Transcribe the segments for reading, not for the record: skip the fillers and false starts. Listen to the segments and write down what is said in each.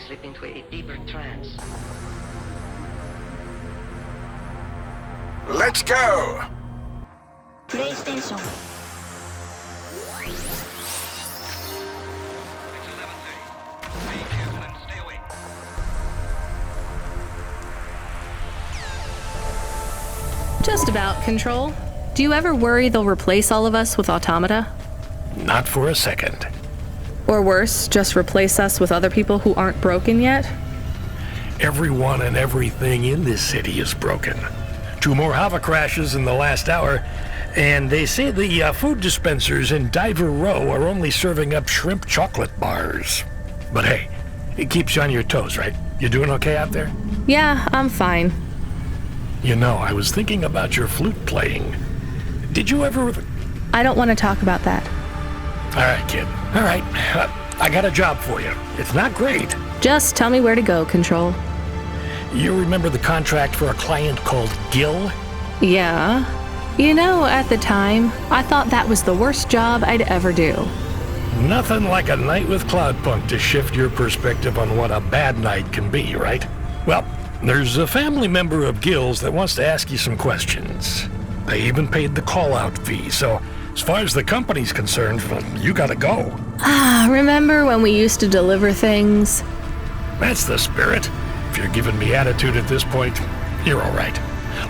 slip into a deeper trance. Let's go! PlayStation. Just about, Control. Do you ever worry they'll replace all of us with automata? Not for a second. Or worse, just replace us with other people who aren't broken yet? Everyone and everything in this city is broken. 2 more Hava crashes in the last hour, and they say the food dispensers in Diver Row are only serving up shrimp chocolate bars. But hey, it keeps you on your toes, right? You doing okay out there? Yeah, I'm fine. You know, I was thinking about your flute playing. Did you ever... I don't want to talk about that. All right, kid. All right. I got a job for you. It's not great. Just tell me where to go, Control. You remember the contract for a client called Gil? Yeah. You know, at the time, I thought that was the worst job I'd ever do. Nothing like a night with Cloudpunk to shift your perspective on what a bad night can be, right? Well, there's a family member of Gil's that wants to ask you some questions. They even paid the call-out fee, so as far as the company's concerned, well, you gotta go. Remember when we used to deliver things? That's the spirit. If you're giving me attitude at this point, you're all right.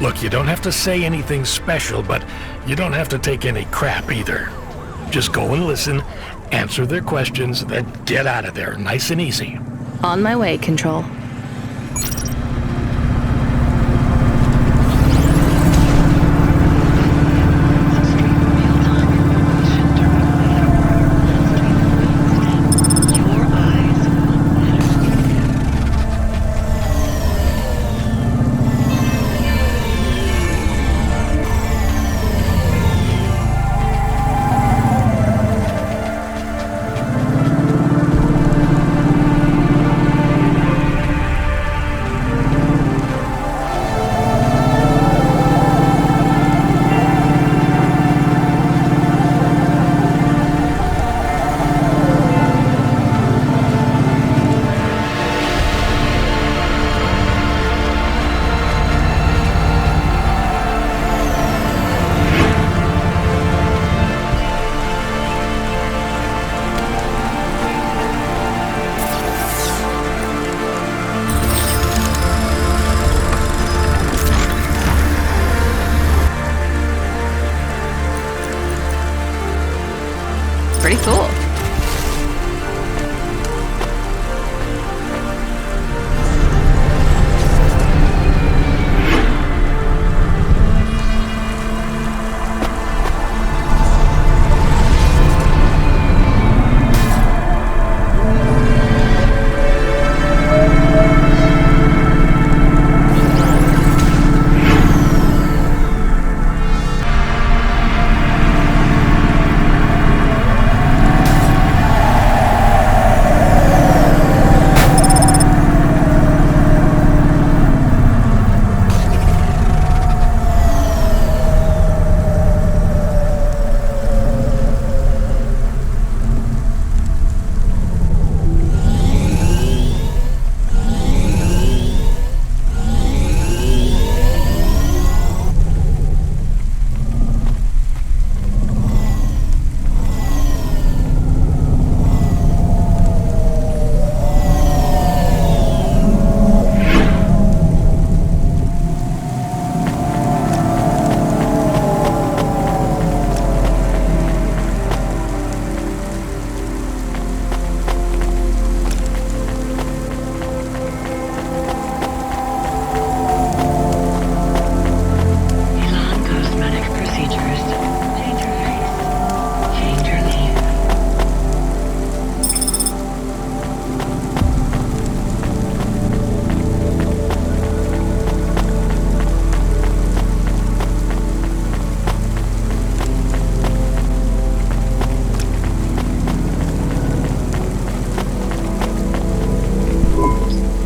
Look, you don't have to say anything special, but you don't have to take any crap either. Just go and listen, answer their questions, then get out of there, nice and easy. On my way, Control. Pretty cool.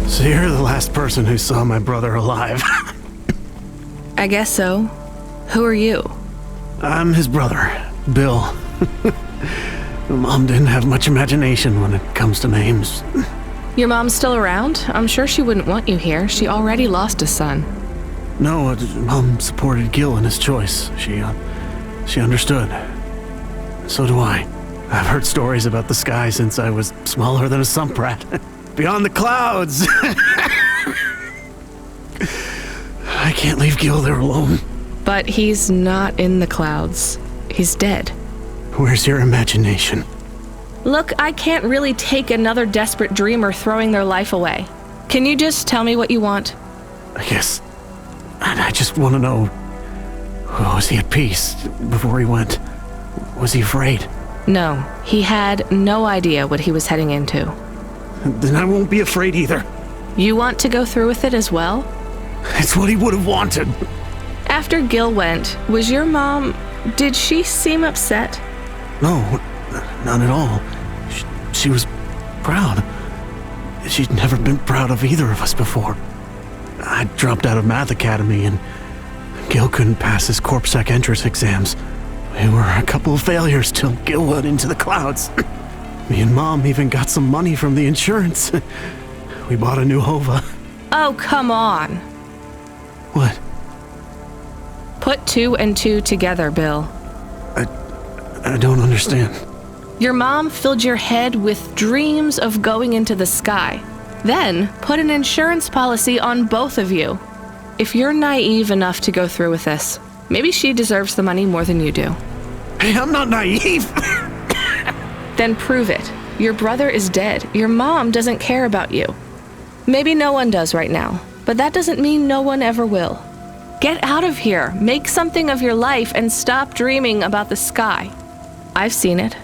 So you're the last person who saw my brother alive. I guess so. Who are you? I'm his brother, Bill. Mom didn't have much imagination when it comes to names. Your mom's still around? I'm sure she wouldn't want you here. She already lost a son. No, Mom supported Gil in his choice. She understood. So do I. I've heard stories about the sky since I was smaller than a sump rat. Beyond the clouds! I can't leave Gil there alone. But he's not in the clouds. He's dead. Where's your imagination? Look, I can't really take another desperate dreamer throwing their life away. Can you just tell me what you want? I guess... I just want to know... Was he at peace before he went? Was he afraid? No, he had no idea what he was heading into. Then I won't be afraid either. You want to go through with it as well? It's what he would have wanted. After Gil went, was your mom... Did she seem upset? No, not at all. She was proud. She'd never been proud of either of us before. I dropped out of Math Academy and Gil couldn't pass his CorpSec entrance exams. We were a couple of failures till Gil went into the clouds. Me and Mom even got some money from the insurance. We bought a new Hova. Oh, come on. What? Put 2 and 2 together, Bill. I don't understand. Your mom filled your head with dreams of going into the sky. Then put an insurance policy on both of you. If you're naive enough to go through with this, maybe she deserves the money more than you do. Hey, I'm not naive. Then prove it. Your brother is dead. Your mom doesn't care about you. Maybe no one does right now, but that doesn't mean no one ever will. Get out of here. Make something of your life and stop dreaming about the sky. I've seen it.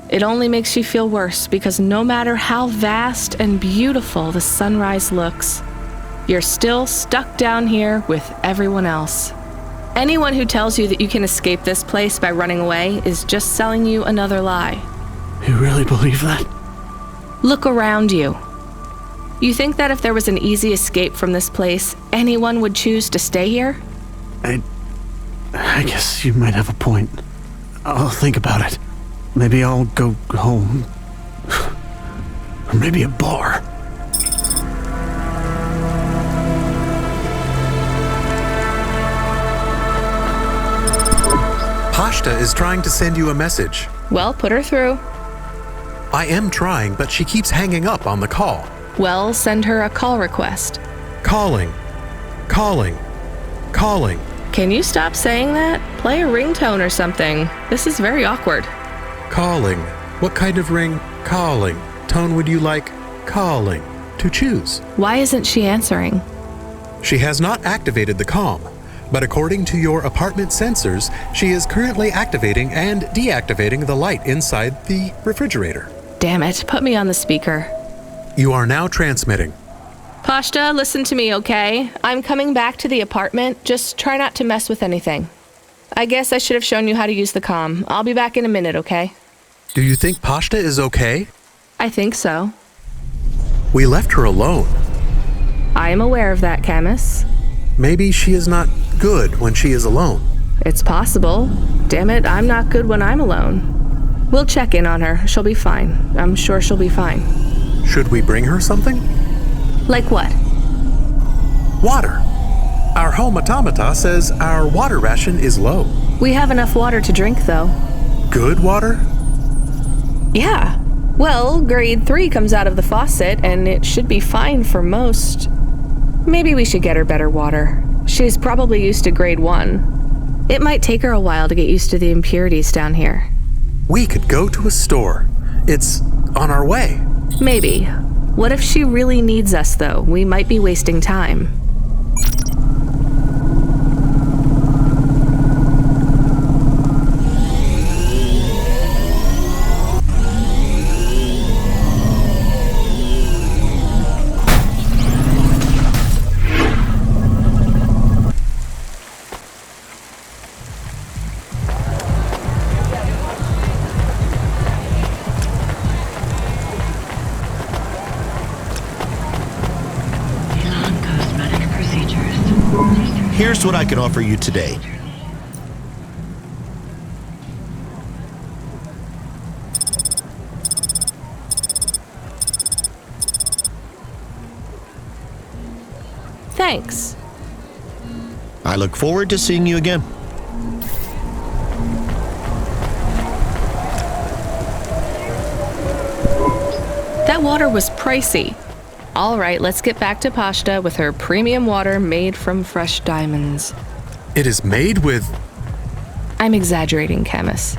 It only makes you feel worse because no matter how vast and beautiful the sunrise looks, you're still stuck down here with everyone else. Anyone who tells you that you can escape this place by running away is just selling you another lie. You really believe that? Look around you. You think that if there was an easy escape from this place, anyone would choose to stay here? I guess you might have a point. I'll think about it. Maybe I'll go home. Or maybe a bar. Pashta is trying to send you a message. Well, put her through. I am trying, but she keeps hanging up on the call. Well, send her a call request. Calling. Calling. Calling. Can you stop saying that? Play a ringtone or something. This is very awkward. Calling. What kind of ring? Calling. Tone would you like? Calling. To choose. Why isn't she answering? She has not activated the comm, but according to your apartment sensors, she is currently activating and deactivating the light inside the refrigerator. Damn it, put me on the speaker. You are now transmitting. Pashta, listen to me, okay? I'm coming back to the apartment. Just try not to mess with anything. I guess I should have shown you how to use the comm. I'll be back in a minute, okay? Do you think Pashta is okay? I think so. We left her alone. I am aware of that, Camus. Maybe she is not good when she is alone. It's possible. Damn it, I'm not good when I'm alone. We'll check in on her. She'll be fine. I'm sure she'll be fine. Should we bring her something? Like what? Water. Our home automata says our water ration is low. We have enough water to drink, though. Good water? Yeah. Well, grade 3 comes out of the faucet, and it should be fine for most. Maybe we should get her better water. She's probably used to grade 1. It might take her a while to get used to the impurities down here. We could go to a store. It's on our way. Maybe. What if she really needs us, though? We might be wasting time. Non-cosmetic procedures. Here's what I can offer you today. Thanks. I look forward to seeing you again. That water was pricey. All right, let's get back to Pashta with her premium water made from fresh diamonds. It is made with... I'm exaggerating, Camus.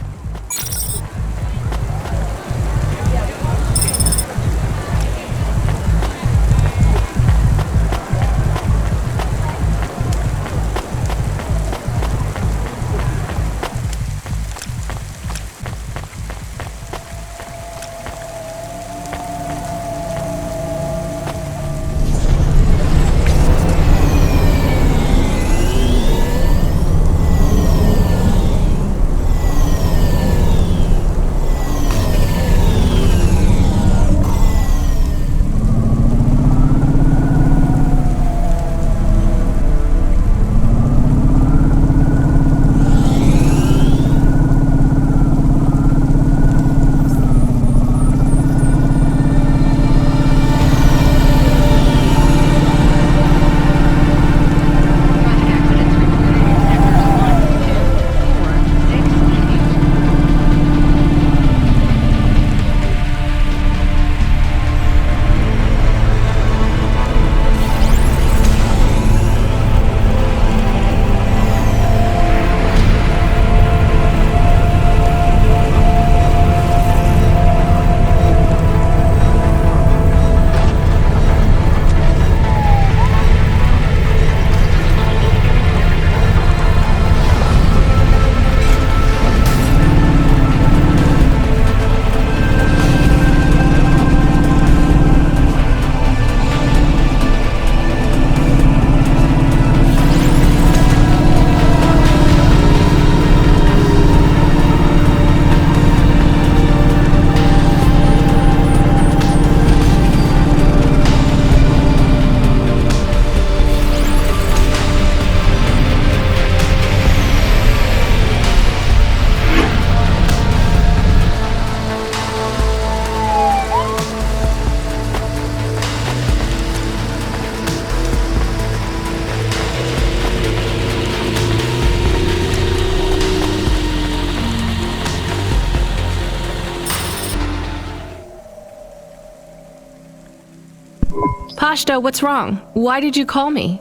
Pashta, what's wrong? Why did you call me?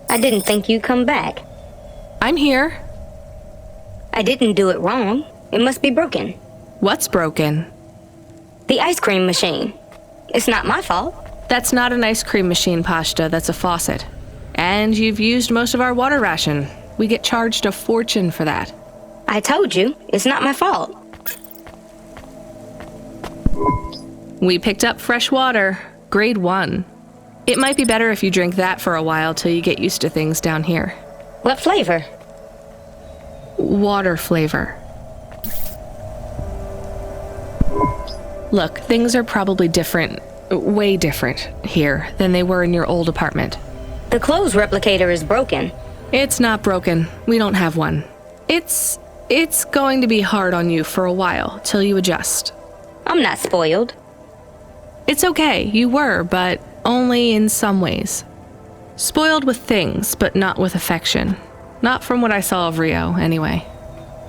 I didn't think you'd come back. I'm here. I didn't do it wrong. It must be broken. What's broken? The ice cream machine. It's not my fault. That's not an ice cream machine, Pashta. That's a faucet. And you've used most of our water ration. We get charged a fortune for that. I told you, it's not my fault. We picked up fresh water, grade 1. It might be better if you drink that for a while till you get used to things down here. What flavor? Water flavor. Look, things are probably different, way different here than they were in your old apartment. The clothes replicator is broken. It's not broken. We don't have one. It's going to be hard on you for a while till you adjust. I'm not spoiled. It's okay, you were, but only in some ways. Spoiled with things, but not with affection. Not from what I saw of Rio, anyway.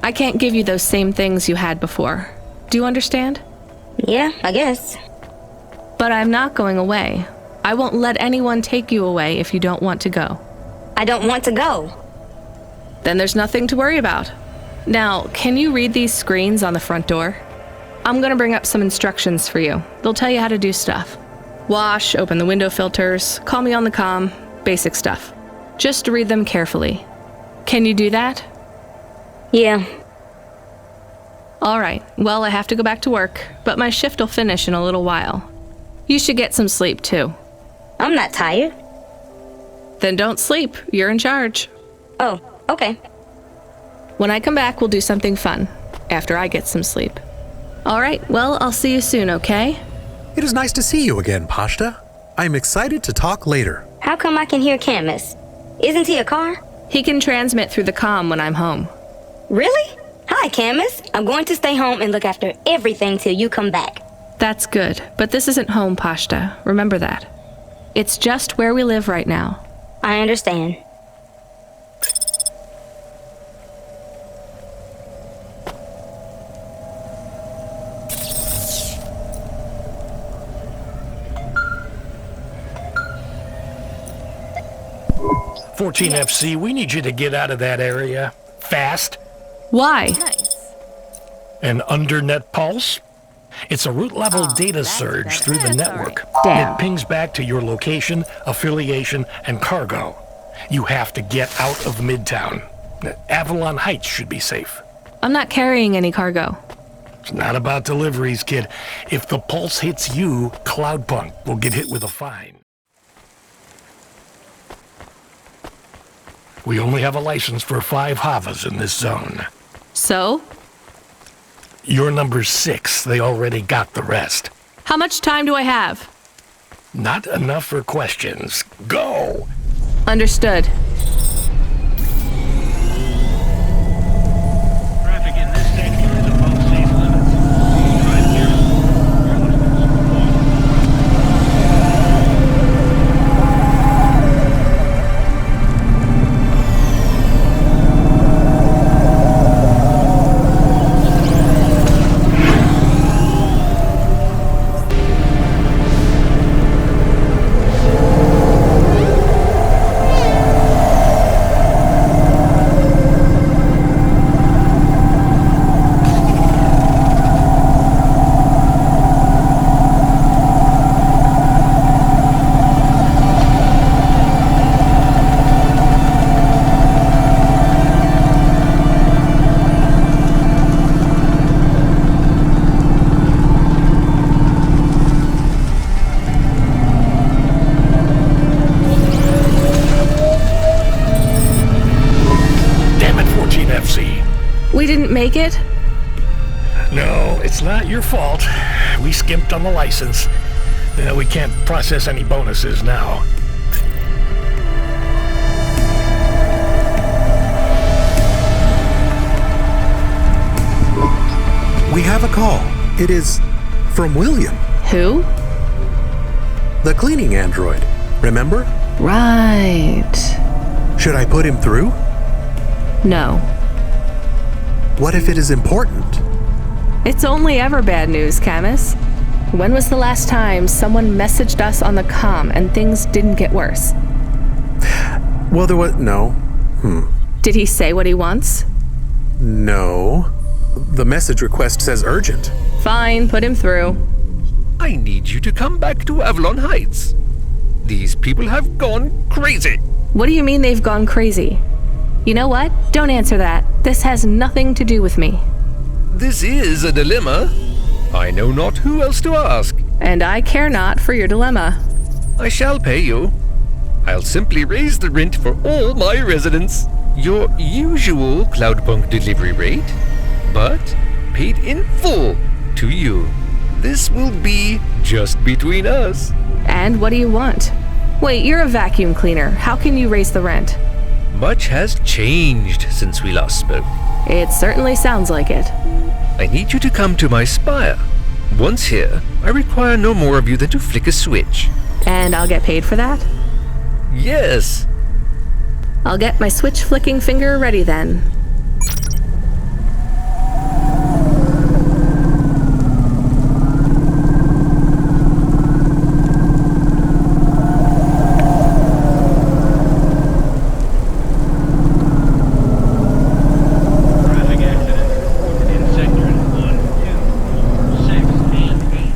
I can't give you those same things you had before. Do you understand? Yeah, I guess. But I'm not going away. I won't let anyone take you away if you don't want to go. I don't want to go. Then there's nothing to worry about. Now, can you read these screens on the front door? I'm gonna bring up some instructions for you. They'll tell you how to do stuff. Wash, open the window filters, call me on the comm, basic stuff. Just read them carefully. Can you do that? Yeah. All right, well, I have to go back to work, but my shift will finish in a little while. You should get some sleep, too. I'm not tired. Then don't sleep. You're in charge. Oh, okay. When I come back, we'll do something fun, after I get some sleep. All right, well, I'll see you soon, okay? It is nice to see you again, Pashta. I am excited to talk later. How come I can hear Camus? Isn't he a car? He can transmit through the comm when I'm home. Really? Hi, Camus. I'm going to stay home and look after everything till you come back. That's good, but this isn't home, Pashta. Remember that. It's just where we live right now. I understand. Fourteen FC, we need you to get out of that area. Fast. Why? An undernet pulse? It's a root-level data surge through the network. Damn. It pings back to your location, affiliation, and cargo. You have to get out of Midtown. Avalon Heights should be safe. I'm not carrying any cargo. It's not about deliveries, kid. If the pulse hits you, Cloudpunk will get hit with a fine. We only have a license for 5 Havas in this zone. So? You're number 6. They already got the rest. How much time do I have? Not enough for questions. Go! Understood. Traffic in this sector is above safe limits. Drive carefully. You're listening to We didn't make it? No, it's not your fault. We skimped on the license. We can't process any bonuses now. We have a call. It is from William, Who? the cleaning android. Remember? Right. Should I put him through? No. What if it is important? It's only ever bad news, Camus. When was the last time someone messaged us on the comm and things didn't get worse? Well, there was no. Did he say what he wants? No. The message request says urgent. Fine, put him through. I need you to come back to Avalon Heights. These people have gone crazy. What do you mean they've gone crazy? You know what? Don't answer that. This has nothing to do with me. This is a dilemma. I know not who else to ask. And I care not for your dilemma. I shall pay you. I'll simply raise the rent for all my residents. Your usual Cloudpunk delivery rate, but paid in full to you. This will be just between us. And what do you want? Wait, you're a vacuum cleaner. How can you raise the rent? Much has changed since we last spoke. It certainly sounds like it. I need you to come to my spire. Once here, I require no more of you than to flick a switch. And I'll get paid for that? Yes. I'll get my switch flicking finger ready then. traffic accidents reported in sectors 1, 2, 4, 6, and 8.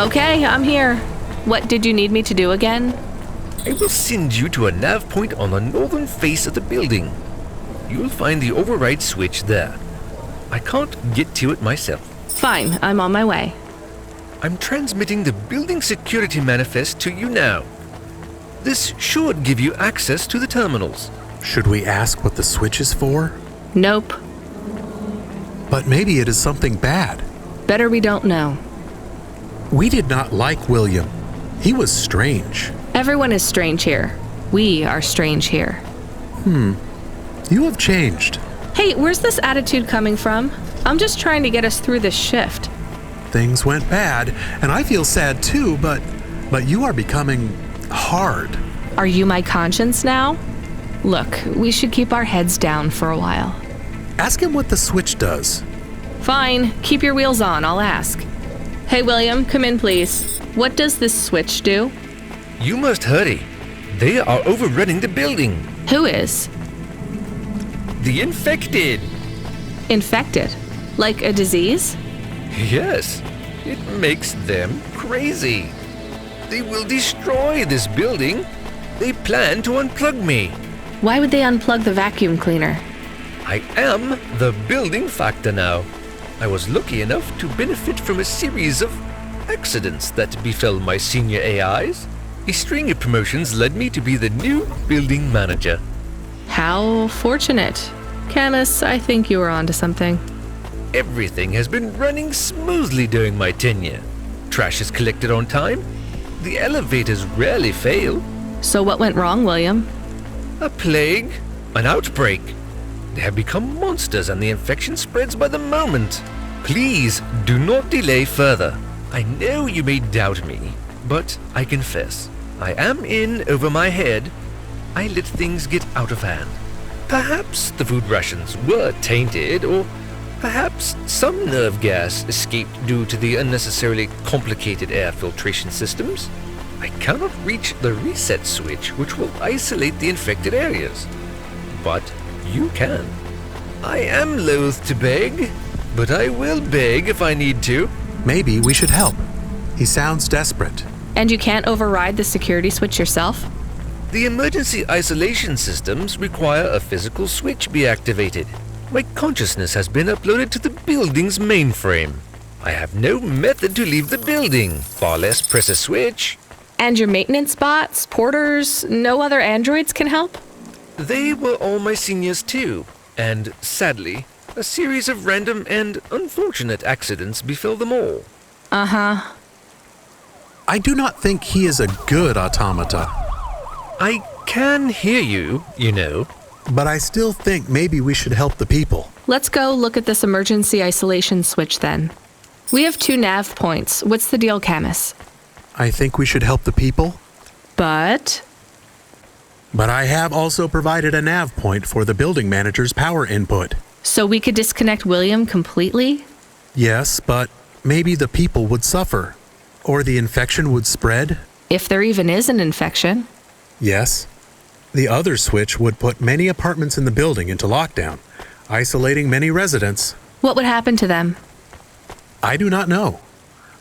Okay, I'm here. What did you need me to do again? I will send you to a nav point on the northern face of the building. You'll find the override switch there. I can't get to it myself. Fine, I'm on my way. I'm transmitting the building security manifest to you now. This should give you access to the terminals. Should we ask what the switch is for? Nope. But maybe it is something bad. Better we don't know. We did not like William. He was strange. Everyone is strange here. We are strange here. You have changed. Hey, where's this attitude coming from? I'm just trying to get us through this shift. Things went bad, and I feel sad too, but you are becoming hard. Are you my conscience now? Look, we should keep our heads down for a while. Ask him what the switch does. Fine, keep your wheels on, I'll ask. Hey, William, come in, please. What does this switch do? You must hurry. They are overrunning the building. Who is? The infected. Infected? Like a disease? Yes, it makes them crazy. They will destroy this building. They plan to unplug me. Why would they unplug the vacuum cleaner? I am the building factor now. I was lucky enough to benefit from a series of accidents that befell my senior AIs. A string of promotions led me to be the new building manager. How fortunate. Camus, I think you were onto something. Everything has been running smoothly during my tenure. Trash is collected on time. The elevators rarely fail. So what went wrong, William? A plague, an outbreak. They have become monsters and the infection spreads by the moment. Please do not delay further. I know you may doubt me, but I confess, I am in over my head. I let things get out of hand. Perhaps the food rations were tainted, or perhaps some nerve gas escaped due to the unnecessarily complicated air filtration systems. I cannot reach the reset switch which will isolate the infected areas. But you can. I am loath to beg, but I will beg if I need to. Maybe we should help. He sounds desperate. And you can't override the security switch yourself? The emergency isolation systems require a physical switch be activated. My consciousness has been uploaded to the building's mainframe. I have no method to leave the building, far less press a switch. And your maintenance bots, porters, no other androids can help? They were all my seniors too, and sadly, a series of random and unfortunate accidents befell them all. Uh-huh. I do not think he is a good automata. I can hear you, you know. But I still think maybe we should help the people. Let's go look at this emergency isolation switch then. We have 2 nav points. What's the deal, Camus? I think we should help the people. But I have also provided a nav point for the building manager's power input. so we could disconnect William completely? Yes, but maybe the people would suffer. Or the infection would spread. If there even is an infection. Yes. The other switch would put many apartments in the building into lockdown, isolating many residents. What would happen to them? I do not know.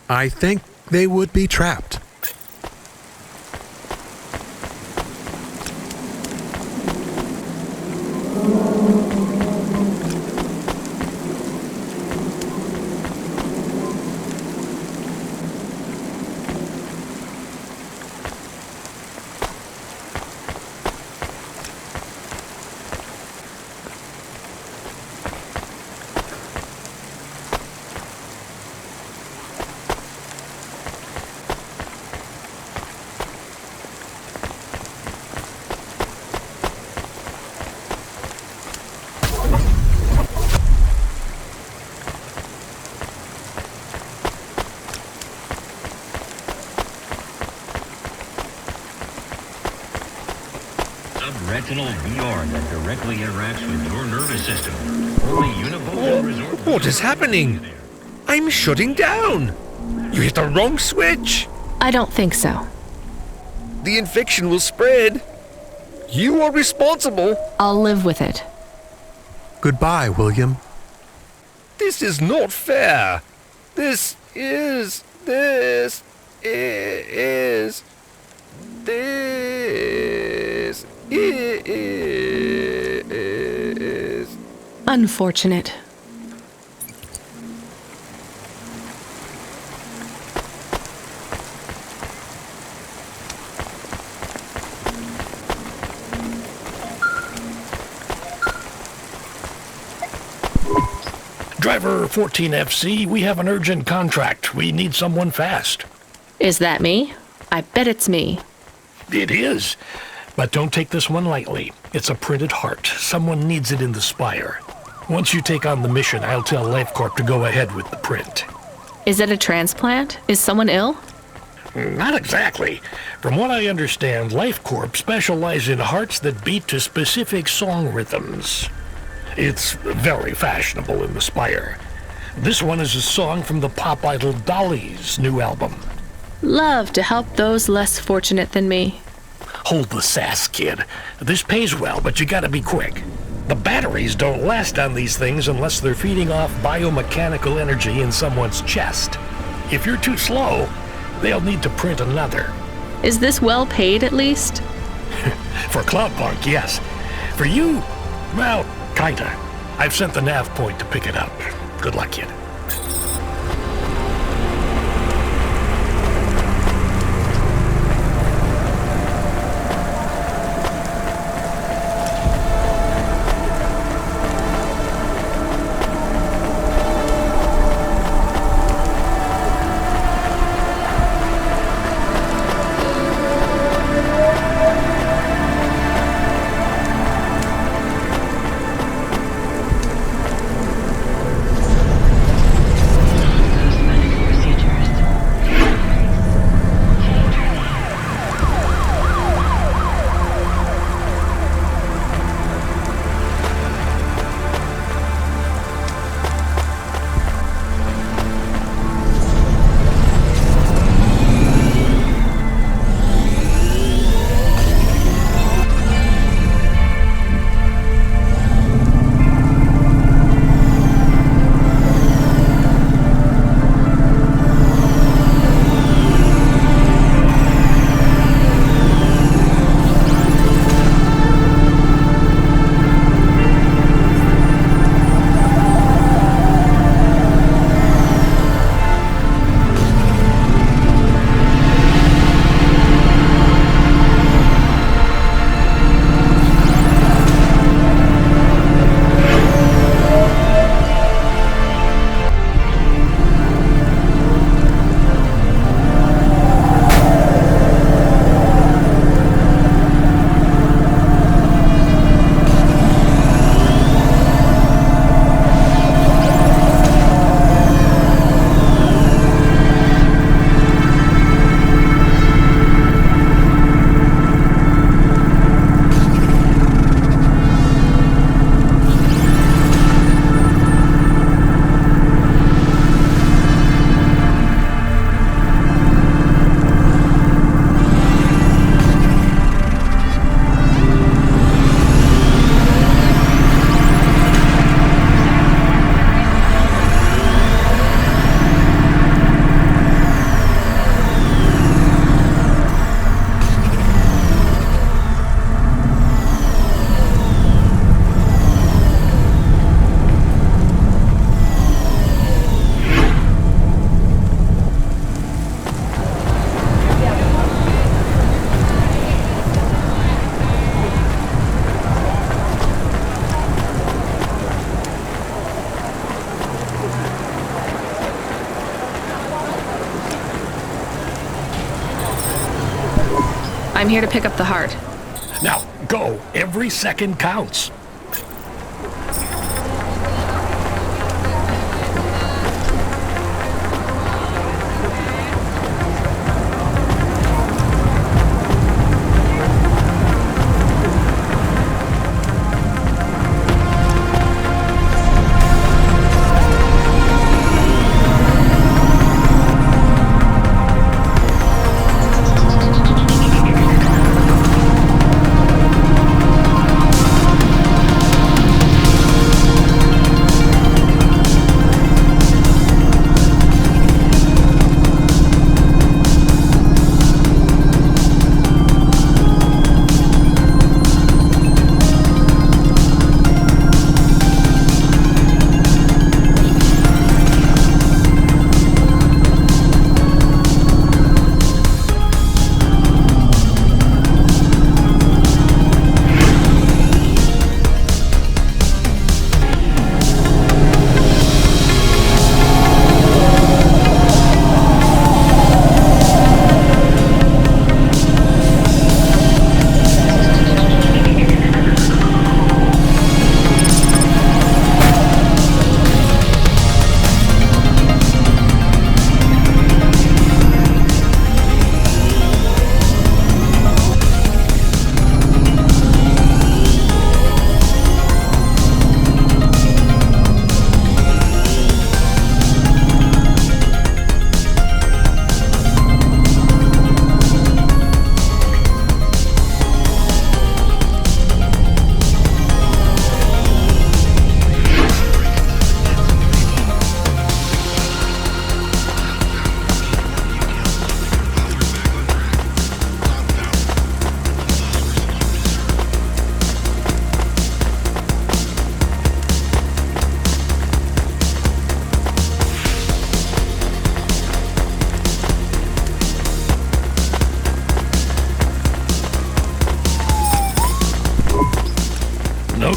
I think they would be trapped. Subretinal VR that directly interacts with your nervous system. Only Univocal Resort. What is happening? I'm shutting down. You hit the wrong switch. I don't think so. The infection will spread. You are responsible. I'll live with it. Goodbye, William. This is not fair. This is this is Unfortunate. Driver 14FC, we have an urgent contract. We need someone fast. Is that me? I bet it's me. It is. But don't take this one lightly. It's a printed heart. Someone needs it in the spire. Once you take on the mission, I'll tell LifeCorp to go ahead with the print. Is it a transplant? Is someone ill? Not exactly. From what I understand, LifeCorp specialize in hearts that beat to specific song rhythms. It's very fashionable in the spire. This one is a song from the pop idol Dolly's new album. Love to help those less fortunate than me. Hold the sass, kid. This pays well, but you gotta be quick. The batteries don't last on these things unless they're feeding off biomechanical energy in someone's chest. If you're too slow, they'll need to print another. Is this well paid at least? For Cloudpunk, yes. For you, well, kinda. I've sent the nav point to pick it up. Good luck, kid. I'm here to pick up the heart. Now, go. Every second counts.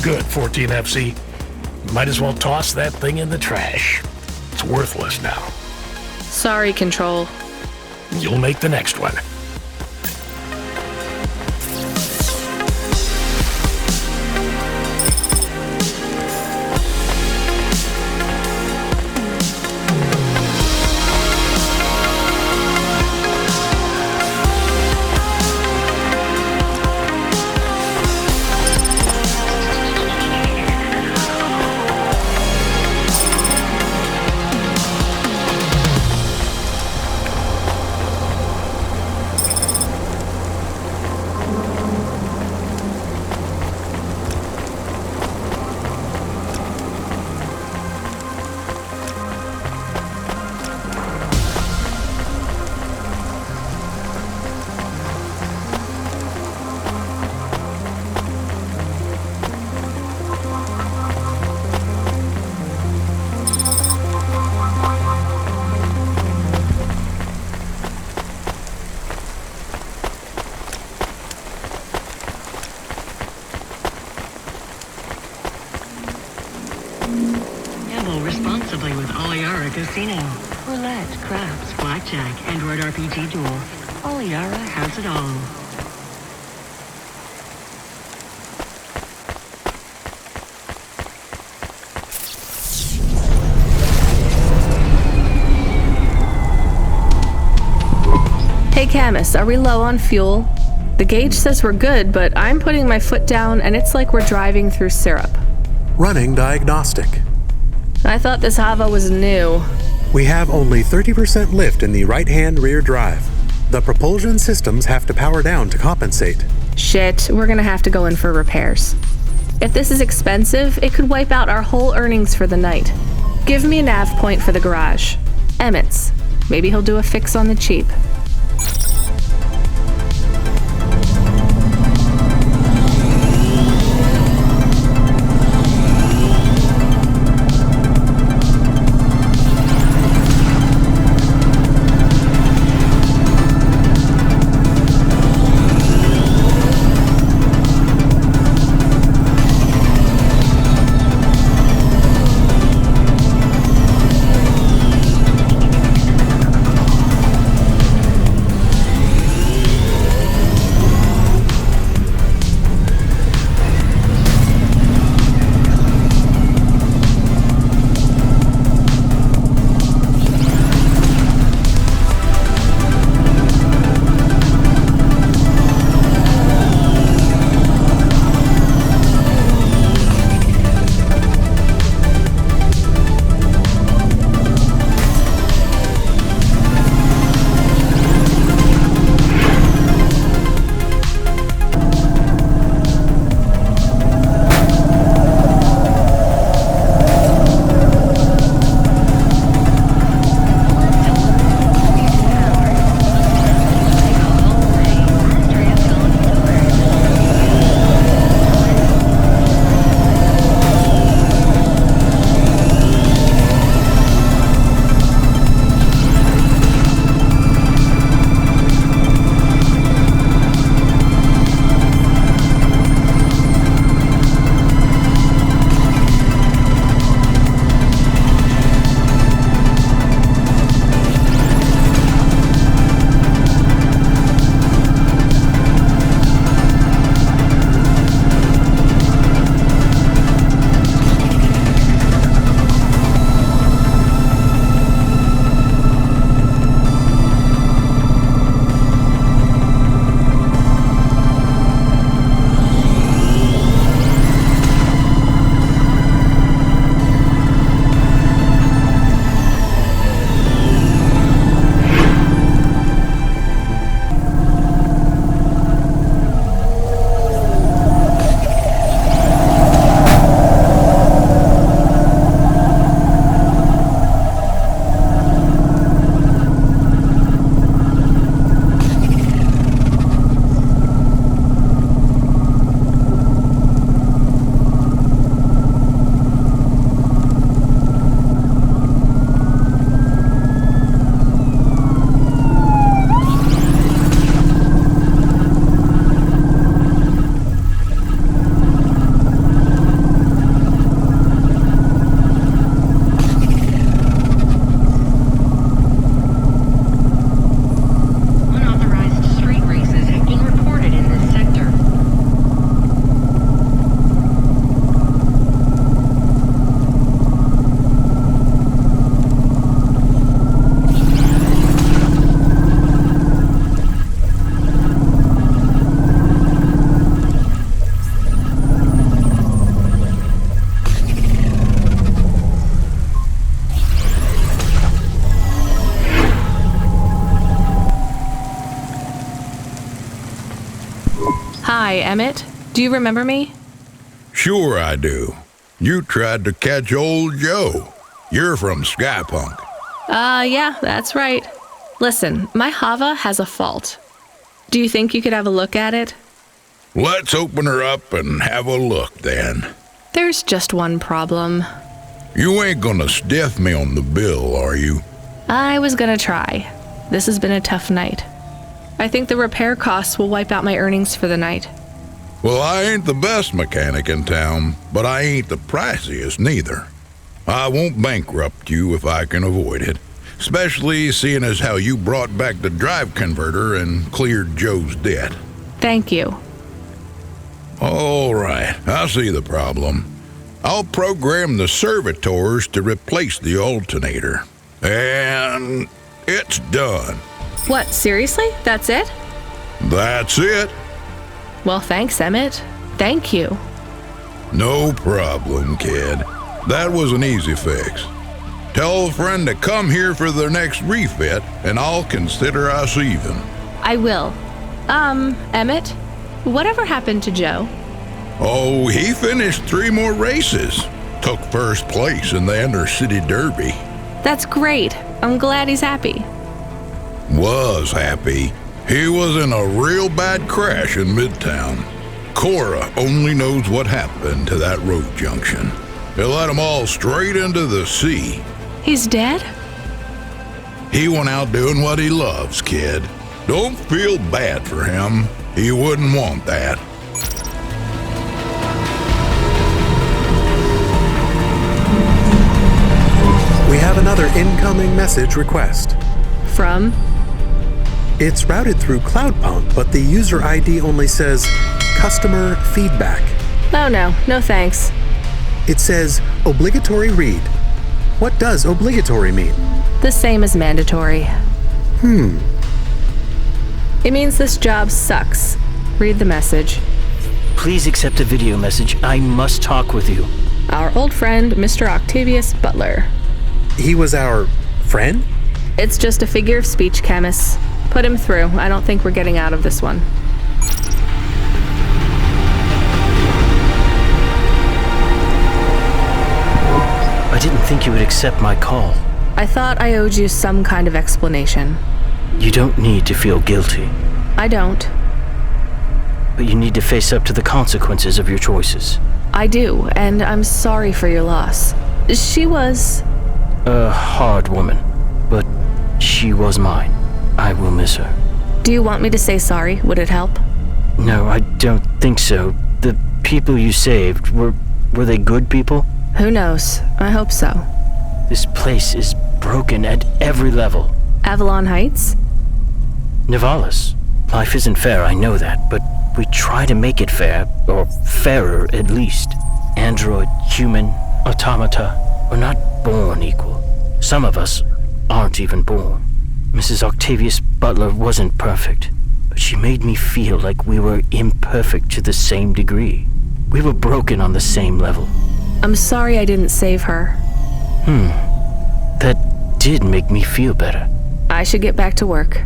good, 14FC. Might as well toss that thing in the trash. It's worthless now. Sorry, Control. You'll make the next one. Gamble responsibly with Oliara Casino. Roulette, craps, blackjack, Android RPG duel. Oliara has it all. Hey, Camus, are we low on fuel? The gauge says we're good, but I'm putting my foot down and it's like we're driving through syrup. Running diagnostic. I thought this Hava was new. We have only 30% lift in the right-hand rear drive. The propulsion systems have to power down to compensate. Shit, we're gonna have to go in for repairs. If this is expensive, it could wipe out our whole earnings for the night. Give me a nav point for the garage. Emmett's. Maybe he'll do a fix on the cheap. Hi, Emmett. Do you remember me? Sure I do. You tried to catch old Joe. You're from Skypunk. Yeah, that's right. Listen, my Hava has a fault. Do you think you could have a look at it? Let's open her up and have a look then. There's just one problem. You ain't gonna stiff me on the bill, are you? I was gonna try. This has been a tough night. I think the repair costs will wipe out my earnings for the night. Well, I ain't the best mechanic in town, but I ain't the priciest neither. I won't bankrupt you if I can avoid it, especially seeing as how you brought back the drive converter and cleared Joe's debt. Thank you. All right, I see the problem. I'll program the servitors to replace the alternator. And it's done. What, seriously? That's it? That's it. Well, thanks, Emmett. Thank you. No problem, kid. That was an easy fix. Tell a friend to come here for their next refit, and I'll consider us even. I will. Emmett, whatever happened to Joe? Oh, he finished 3 more races. Took first place in the Intercity Derby. That's great. I'm glad he's happy. Was happy. He was in a real bad crash in Midtown. Cora only knows what happened to that road junction. It led them all straight into the sea. He's dead? He went out doing what he loves, kid. Don't feel bad for him. He wouldn't want that. We have another incoming message request. From? It's routed through Cloudpunk, but the user ID only says customer feedback. Oh no, no thanks. It says obligatory read. What does obligatory mean? The same as mandatory. It means this job sucks. Read the message. Please accept a video message. I must talk with you. Our old friend, Mr. Octavius Butler. He was our friend? It's just a figure of speech, Camus. Put him through. I don't think we're getting out of this one. I didn't think you would accept my call. I thought I owed you some kind of explanation. You don't need to feel guilty. I don't. But you need to face up to the consequences of your choices. I do, and I'm sorry for your loss. She was... a hard woman, but she was mine. I will miss her. Do you want me to say sorry? Would it help? No, I don't think so. The people you saved, were they good people? Who knows? I hope so. This place is broken at every level. Avalon Heights? Nivalis. Life isn't fair, I know that, but we try to make it fair, or fairer at least. Android, human, automata, we're not born equal. Some of us aren't even born. Mrs. Octavius Butler wasn't perfect, but she made me feel like we were imperfect to the same degree. We were broken on the same level. I'm sorry I didn't save her. That did make me feel better. I should get back to work.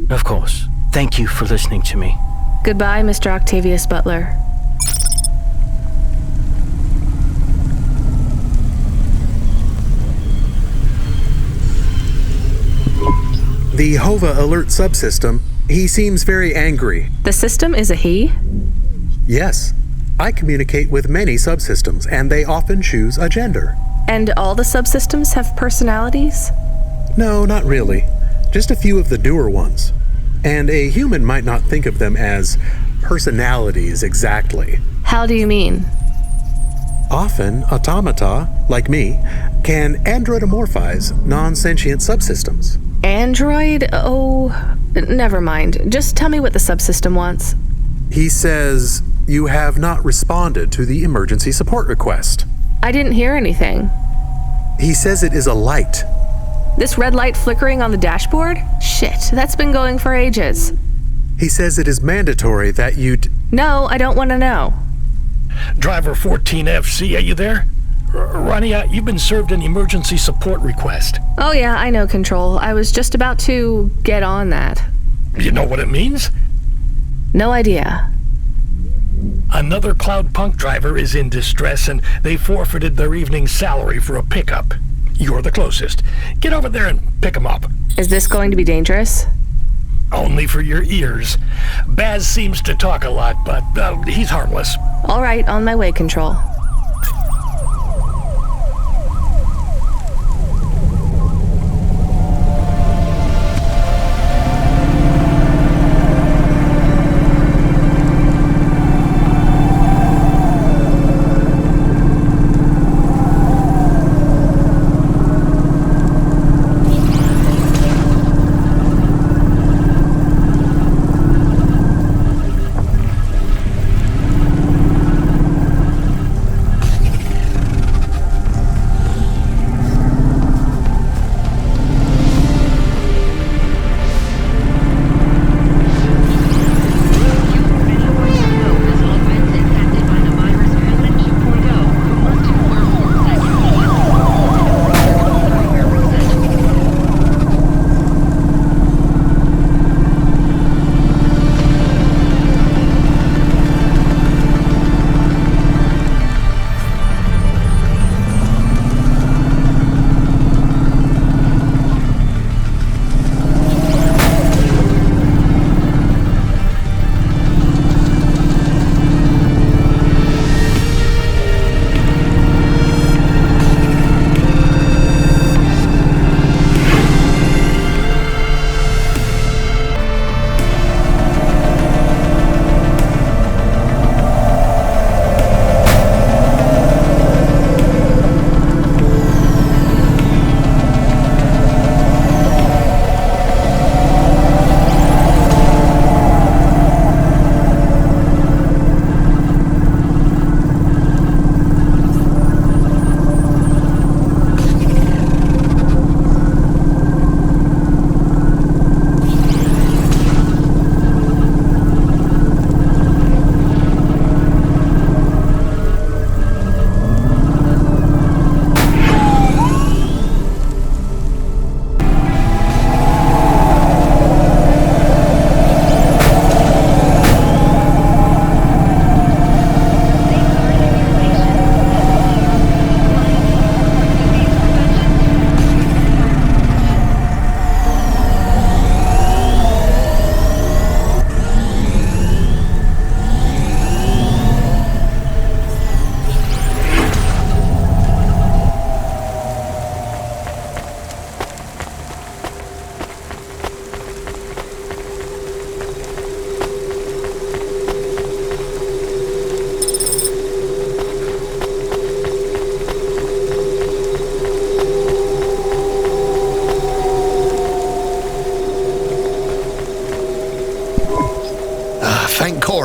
Of course. Thank you for listening to me. Goodbye, Mr. Octavius Butler. The Hova alert subsystem, he seems very angry. The system is a he? Yes. I communicate with many subsystems, and they often choose a gender. And all the subsystems have personalities? No, not really. Just a few of the newer ones. And a human might not think of them as personalities exactly. How do you mean? Often, automata, like me, can androidomorphize non-sentient subsystems. Android? Oh, never mind. Just tell me what the subsystem wants. He says you have not responded to the emergency support request. I didn't hear anything. He says it is a light. This red light flickering on the dashboard? Shit, that's been going for ages. He says it is mandatory that you... No, I don't want to know. Driver 14FC, are you there? Rania, you've been served an emergency support request. Oh yeah, I know, Control. I was just about to get on that. You know what it means? No idea. Another Cloudpunk driver is in distress, and they forfeited their evening's salary for a pickup. You're the closest. Get over there and pick him up. Is this going to be dangerous? Only for your ears. Baz seems to talk a lot, but he's harmless. All right, on my way, Control.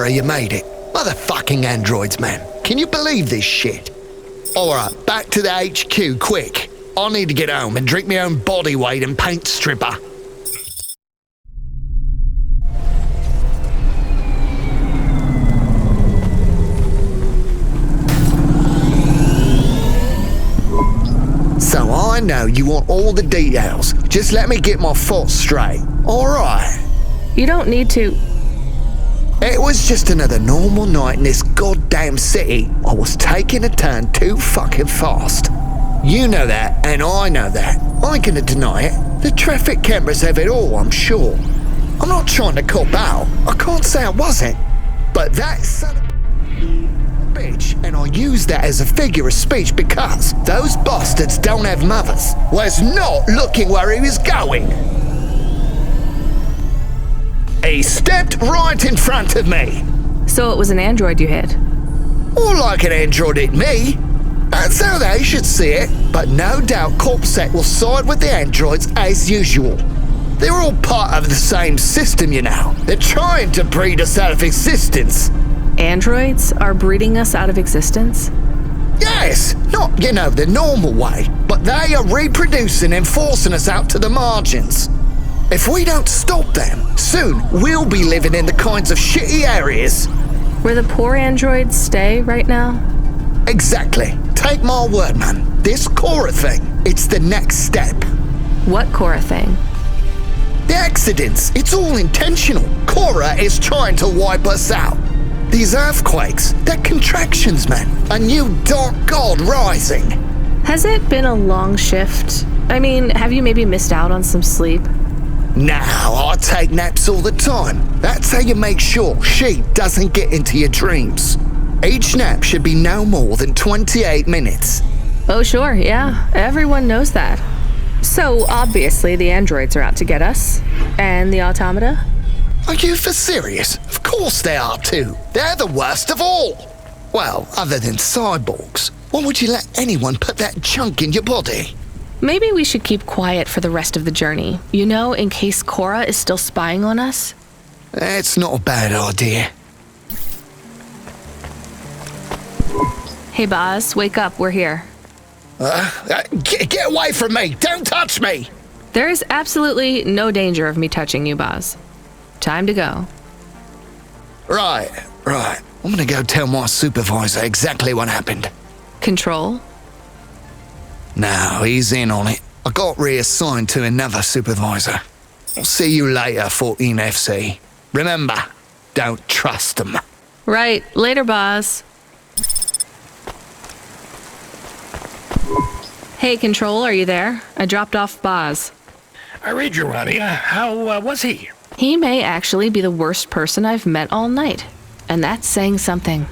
You made it. Motherfucking androids, man. Can you believe this shit? Alright, back to the HQ, quick. I need to get home and drink my own body weight in paint stripper. So I know you want all the details. Just let me get my thoughts straight. Alright. You don't need to. It was just another normal night in this goddamn city. I was taking a turn too fucking fast. You know that, and I know that. I ain't gonna deny it. The traffic cameras have it all, I'm sure. I'm not trying to cop out. I can't say I wasn't. But that son of a bitch, and I use that as a figure of speech because those bastards don't have mothers, was not looking where he was going. He stepped right in front of me. So it was an android you hit? More like an android hit me. That's how they should see it. But no doubt Corpsec will side with the androids as usual. They're all part of the same system, you know. They're trying to breed us out of existence. Androids are breeding us out of existence? Yes, not, you know, the normal way. But they are reproducing and forcing us out to the margins. If we don't stop them, soon we'll be living in the kinds of shitty areas where the poor androids stay right now? Exactly. Take my word, man. This Cora thing, it's the next step. What Cora thing? The accidents, it's all intentional. Cora is trying to wipe us out. These earthquakes, they're contractions, man. A new dark god rising. Has it been a long shift? I mean, have you maybe missed out on some sleep? Now, I take naps all the time. That's how you make sure she doesn't get into your dreams. Each nap should be no more than 28 minutes. Oh, sure, yeah. Everyone knows that. So, obviously, the androids are out to get us. And the automata? Are you for serious? Of course they are too. They're the worst of all. Well, other than cyborgs. Why would you let anyone put that junk in your body? Maybe we should keep quiet for the rest of the journey. You know, in case Cora is still spying on us? That's not a bad idea. Hey, Boz, wake up. We're here. Get away from me! Don't touch me! There is absolutely no danger of me touching you, Boz. Time to go. Right. I'm gonna go tell my supervisor exactly what happened. Control? No, he's in on it. I got reassigned to another supervisor. I'll see you later, 14 FC. Remember, don't trust them. Right. Later, Boz. Hey, Control, are you there? I dropped off Boz. I read you, Rania. How was he? He may actually be the worst person I've met all night. And that's saying something.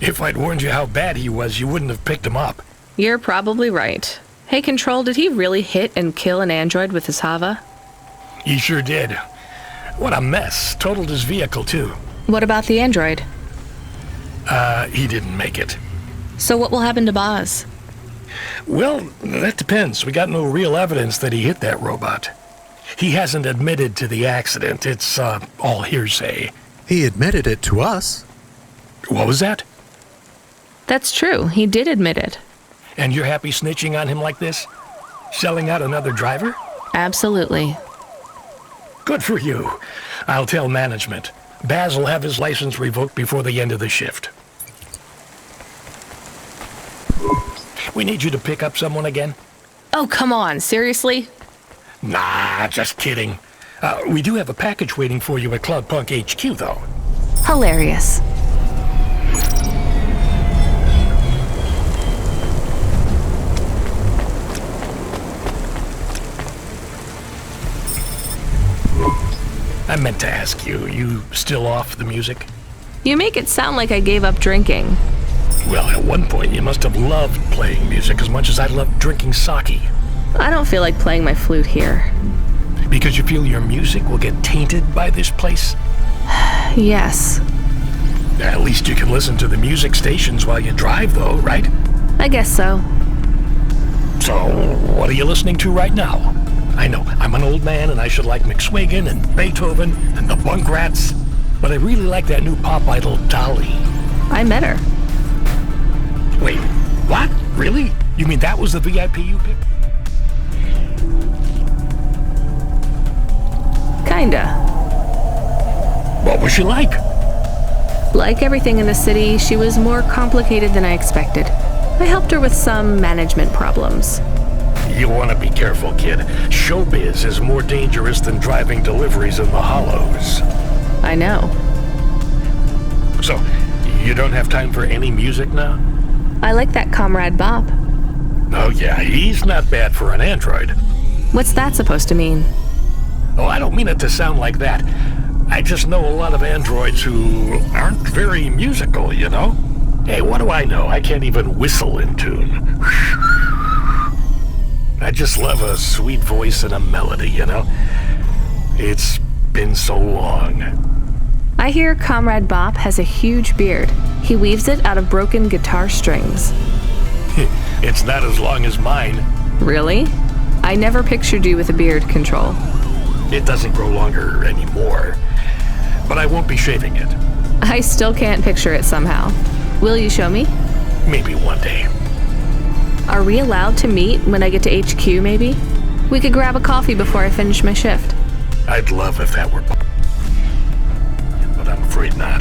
If I'd warned you how bad he was, you wouldn't have picked him up. You're probably right. Hey, Control, did he really hit and kill an android with his Hava? He sure did. What a mess. Totaled his vehicle, too. What about the android? He didn't make it. So what will happen to Boz? Well, that depends. We got no real evidence that he hit that robot. He hasn't admitted to the accident. It's, all hearsay. He admitted it to us. What was that? That's true. He did admit it. And you're happy snitching on him like this? Selling out another driver? Absolutely. Good for you. I'll tell management. Baz will have his license revoked before the end of the shift. We need you to pick up someone again? Oh, come on. Seriously? Nah, just kidding. We do have a package waiting for you at Cloudpunk HQ, though. Hilarious. I meant to ask you, you still off the music? You make it sound like I gave up drinking. Well, at one point you must have loved playing music as much as I loved drinking sake. I don't feel like playing my flute here. Because you feel your music will get tainted by this place? Yes. At least you can listen to the music stations while you drive, though, right? I guess so. So, what are you listening to right now? I know, I'm an old man and I should like McSwagan and Beethoven and the Bunk Rats, but I really like that new pop idol, Dolly. I met her. Wait, what? Really? You mean that was the VIP you picked? Kinda. What was she like? Like everything in the city, she was more complicated than I expected. I helped her with some management problems. You want to be careful, kid. Showbiz is more dangerous than driving deliveries in the hollows. I know. So, you don't have time for any music now? I like that Comrade Bop. Oh yeah, he's not bad for an android. What's that supposed to mean? Oh, I don't mean it to sound like that. I just know a lot of androids who aren't very musical, you know? Hey, what do I know? I can't even whistle in tune. I just love a sweet voice and a melody, you know? It's been so long. I hear Comrade Bop has a huge beard. He weaves it out of broken guitar strings. It's not as long as mine. Really? I never pictured you with a beard, Control. It doesn't grow longer anymore. But I won't be shaving it. I still can't picture it somehow. Will you show me? Maybe one day. Are we allowed to meet when I get to HQ, maybe? We could grab a coffee before I finish my shift. I'd love if that were... But I'm afraid not.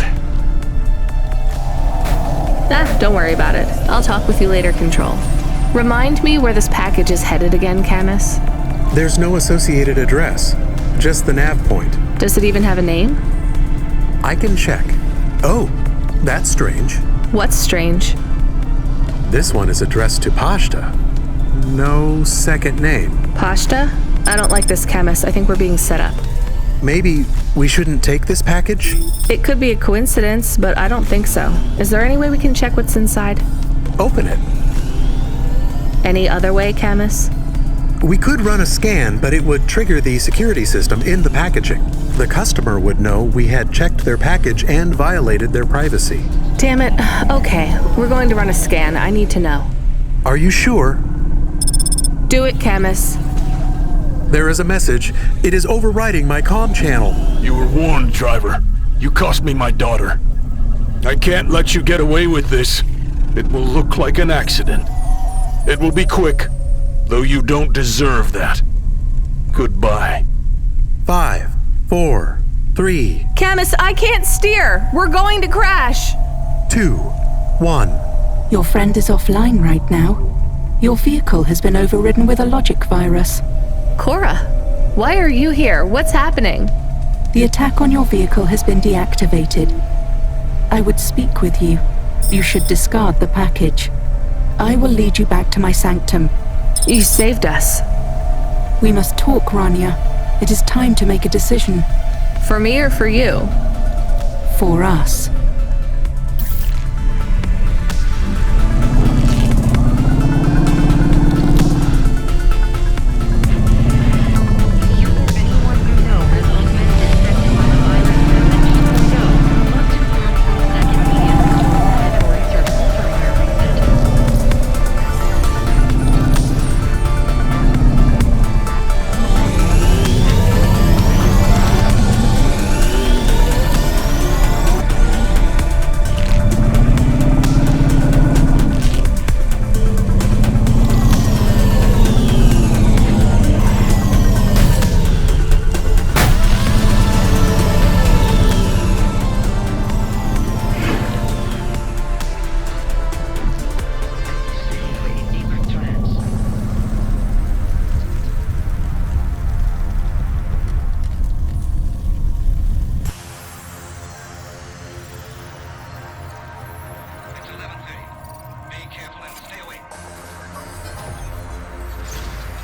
Don't worry about it. I'll talk with you later, Control. Remind me where this package is headed again, Camus? There's no associated address. just the nav point. Does it even have a name? I can check. Oh, that's strange. What's strange? This one is addressed to Pashta. No second name. Pashta? I don't like this, Camus. I think we're being set up. Maybe we shouldn't take this package? It could be a coincidence, but I don't think so. Is there any way we can check what's inside? Open it. Any other way, Camus? We could run a scan, but it would trigger the security system in the packaging. The customer would know we had checked their package and violated their privacy. Damn it. Okay, we're going to run a scan. I need to know. Are you sure? Do it, Camus. There is a message. It is overriding my comm channel. You were warned, driver. You cost me my daughter. I can't let you get away with this. It will look like an accident. It will be quick, though you don't deserve that. Goodbye. 5, 4, 3, Camus, I can't steer. We're going to crash. 2, 1. Your friend is offline right now. Your vehicle has been overridden with a logic virus. Cora, why are you here? What's happening? The attack on your vehicle has been deactivated. I would speak with you. You should discard the package. I will lead you back to my sanctum. You saved us. We must talk, Rania. It is time to make a decision. For me or for you? For us.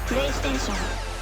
PlayStation.